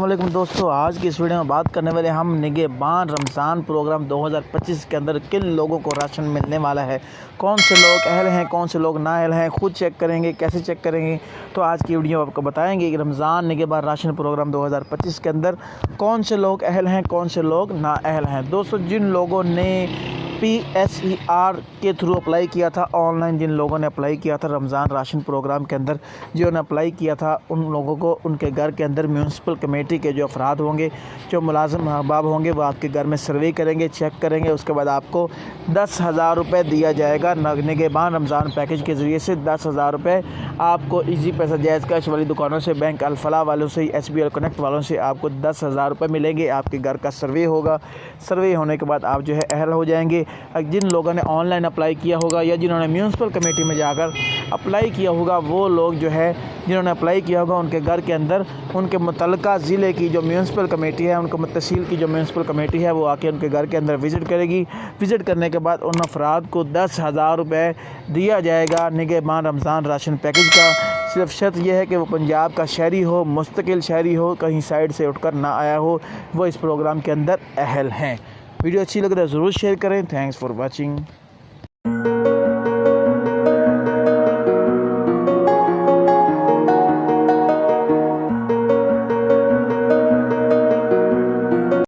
वालेकुम दोस्तों, आज की इस वीडियो में बात करने वाले हम निगहबान रमज़ान प्रोग्राम 2025 के अंदर किन लोगों को राशन मिलने वाला है, कौन से लोग अहल हैं, कौन से लोग नाअहल हैं, खुद चेक करेंगे, कैसे चेक करेंगे। तो आज की वीडियो आपको बताएंगे कि रमज़ान निगहबान राशन प्रोग्राम 2025 के अंदर कौन से लोग अहल हैं, कौन से लोग नाअहल हैं। दोस्तों, जिन लोगों ने PSER के थ्रू अप्लाई किया था, ऑनलाइन जिन लोगों ने अप्लाई किया था रमज़ान राशन प्रोग्राम के अंदर, जिन्होंने अप्लाई किया था उन लोगों को उनके घर के अंदर म्यूनसिपल कमेटी के जो अफराद होंगे, जो मुलाजिम अहबाब होंगे, वो आपके घर में सर्वे करेंगे, चेक करेंगे। उसके बाद आपको 10,000 रुपये दिया जाएगा। निगहबान रमज़ान पैकेज के ज़रिए से 10,000 रुपये आपको इजी पैसा जायज़ कैश वाली दुकानों से, बैंक अल-फलाह वालों से, SBL कनेक्ट वालों से आपको 10,000 रुपये मिलेंगे। आपके घर का सर्वे होगा, सर्वे होने के बाद आप जो है अहल हो जाएंगे। जिन लोगों ने ऑनलाइन अप्लाई किया होगा या जिन्होंने म्यूनसिपल कमेटी में जाकर अप्लाई किया होगा, वो लोग जो है जिन्होंने अप्लाई किया होगा, उनके घर के अंदर उनके मुतल्लिका ज़िले की जो म्यूनसिपल कमेटी है, उनको तहसील की जो म्यूनसिपल कमेटी है, वो आके उनके घर के अंदर विज़िट करेगी। विज़िट करने के बाद उन अफराद को 10,000 रुपये दिया जाएगा निगहबान रमज़ान राशन पैकेज का। सिर्फ शर्त यह है कि वो पंजाब का शहरी हो, मुस्तकिल शहरी हो, कहीं साइड से उठकर ना आया हो, वो इस प्रोग्राम के अंदर अहल हैं। वीडियो अच्छी लग रहा है ज़रूर शेयर करें। Thanks for watching.